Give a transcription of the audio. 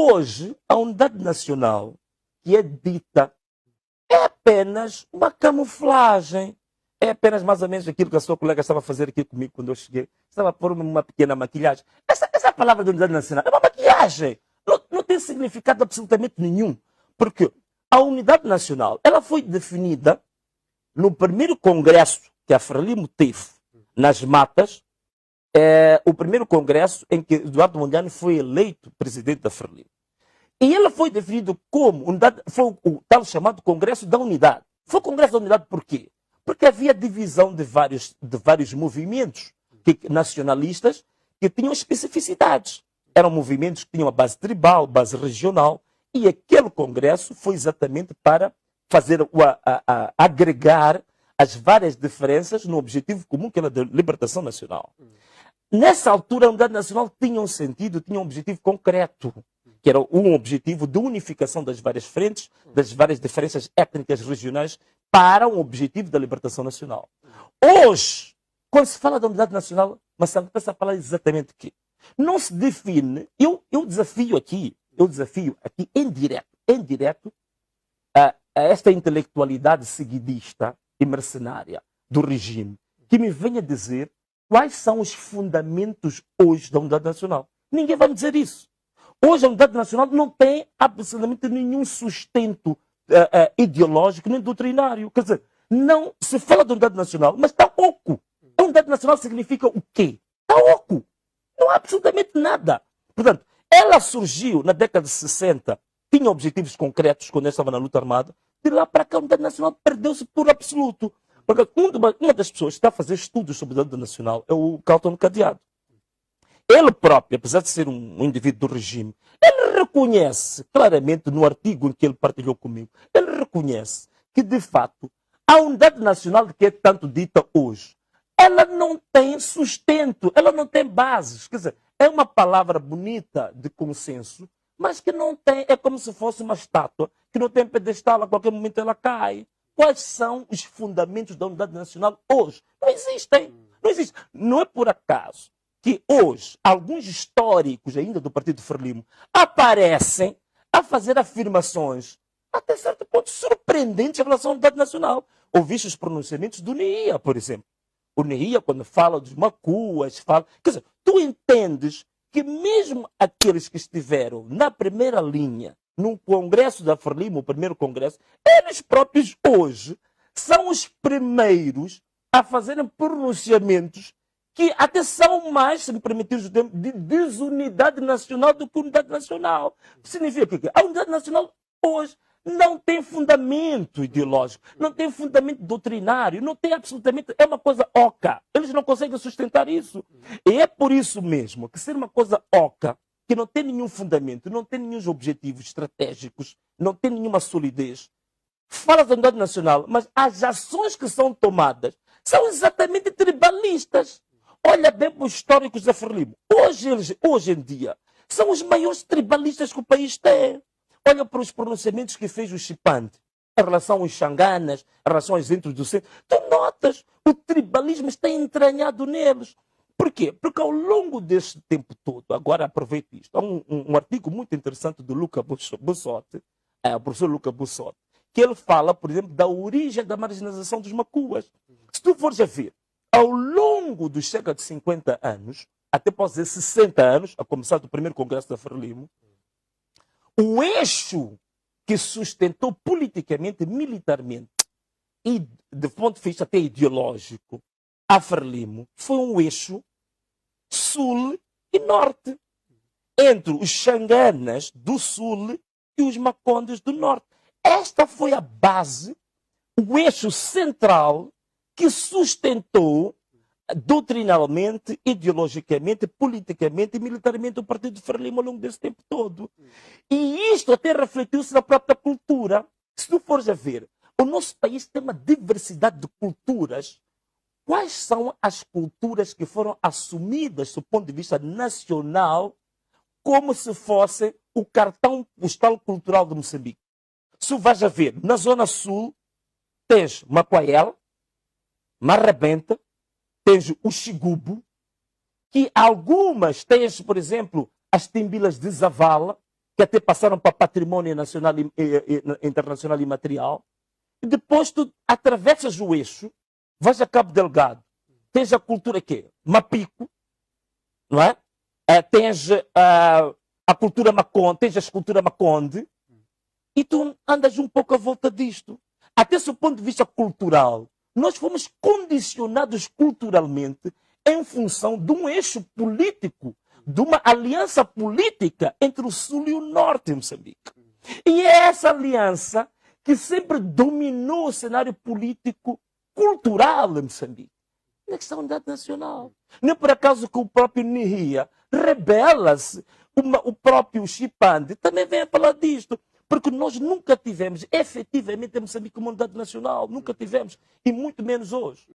Hoje, a unidade nacional, que é dita, é apenas uma camuflagem. É apenas mais ou menos aquilo que a sua colega estava a fazer aqui comigo quando eu cheguei. Estava a pôr uma pequena maquilhagem. Essa palavra de unidade nacional é uma maquilhagem. Não tem significado absolutamente nenhum. Porque a unidade nacional, ela foi definida no primeiro congresso que a Frelimo teve nas Matas, o primeiro congresso em que Eduardo Mondlane foi eleito presidente da Frelimo. E ela foi definido como unidade, foi o tal chamado Congresso da Unidade. Foi o Congresso da Unidade por quê? Porque havia divisão de vários movimentos nacionalistas que tinham especificidades. Eram movimentos que tinham a base tribal, base regional, e aquele congresso foi exatamente para fazer agregar as várias diferenças no objetivo comum, que era a de libertação nacional. Nessa altura, a unidade nacional tinha um sentido, tinha um objetivo concreto, que era um objetivo de unificação das várias frentes, das várias diferenças étnicas regionais, para um objetivo da libertação nacional. Hoje, quando se fala da unidade nacional, mas está a falar exatamente o quê? Não se define, eu desafio aqui em direto a esta intelectualidade seguidista e mercenária do regime, que me venha dizer quais são os fundamentos hoje da unidade nacional. Ninguém vai me dizer isso. Hoje a unidade nacional não tem absolutamente nenhum sustento ideológico nem doutrinário. Quer dizer, não se fala de unidade nacional, mas está oco. A unidade nacional significa o quê? Está oco. Não há absolutamente nada. Portanto, ela surgiu na década de 60, tinha objetivos concretos quando eu estava na luta armada, de lá para cá a unidade nacional perdeu-se por absoluto. Porque uma das pessoas que está a fazer estudos sobre a unidade nacional é o Carlton Cadeado. Ele próprio, apesar de ser um indivíduo do regime, ele reconhece claramente no artigo em que ele partilhou comigo, ele reconhece que, de fato, a unidade nacional que é tanto dita hoje, ela não tem sustento, ela não tem bases. Quer dizer, é uma palavra bonita de consenso, mas que não tem, é como se fosse uma estátua que não tem pedestal, a qualquer momento ela cai. Quais são os fundamentos da unidade nacional hoje? Não existem. Não existe. Não é por acaso que hoje alguns históricos ainda do Partido Frelimo aparecem a fazer afirmações até certo ponto surpreendentes em relação à unidade nacional. Ouviste os pronunciamentos do Neia, por exemplo. O Neia, quando fala dos macuas, fala... Quer dizer, tu entendes que mesmo aqueles que estiveram na primeira linha, num congresso da Frelimo, o primeiro congresso, eles próprios hoje são os primeiros a fazerem pronunciamentos que até são mais, se me permitir o termo, de desunidade nacional do que unidade nacional. Significa que a unidade nacional hoje não tem fundamento ideológico, não tem fundamento doutrinário, não tem absolutamente... É uma coisa oca. Eles não conseguem sustentar isso. E é por isso mesmo que ser uma coisa oca, que não tem nenhum fundamento, não tem nenhum objetivos estratégicos, não tem nenhuma solidez, fala da unidade nacional, mas as ações que são tomadas são exatamente tribalistas. Olha bem para os históricos da Frelimo. Hoje em dia, são os maiores tribalistas que o país tem. Olha para os pronunciamentos que fez o Chipante em relação aos xanganas, em relação aos centros do centro. Tu notas, o tribalismo está entranhado neles. Por quê? Porque ao longo deste tempo todo, agora aproveito isto, há um artigo muito interessante do Luca Bussotti, o professor Luca Bussotti, que ele fala, por exemplo, da origem da marginalização dos macuas. Se tu fores a ver, ao longo dos cerca de 50 anos, até posso dizer 60 anos, a começar do primeiro congresso da Frelimo, o eixo que sustentou politicamente, militarmente e de ponto de vista até ideológico a Frelimo foi um eixo sul e norte, entre os xanganas do sul e os macondes do norte. Esta foi a base, o eixo central que sustentou doutrinalmente, ideologicamente, politicamente e militarmente o Partido Frelimo ao longo desse tempo todo. E isto até refletiu-se na própria cultura. Se tu fores a ver, o nosso país tem uma diversidade de culturas. Quais são as culturas que foram assumidas do ponto de vista nacional como se fosse o cartão postal cultural de Moçambique? Se vais a ver, na Zona Sul, tens Macoael, Marrabenta, tens o Xigubo, que algumas tens, por exemplo, as Timbilas de Zavala, que até passaram para patrimônio nacional e internacional imaterial. E depois tu atravessas o eixo, vais a Cabo Delgado, tens a cultura quê? Mapico, não é? Tens a cultura Maconde, tens a escultura Maconde, e tu andas um pouco à volta disto. Até do ponto de vista cultural, nós fomos condicionados culturalmente em função de um eixo político, de uma aliança política entre o Sul e o Norte de Moçambique. E é essa aliança que sempre dominou o cenário político cultural em Moçambique. Na questão da unidade nacional. Não é por acaso que o próprio Nihia rebela-se, o próprio Chipande também vem a falar disto. Porque nós nunca tivemos, efetivamente, em Moçambique uma unidade nacional. Nunca tivemos. E muito menos hoje.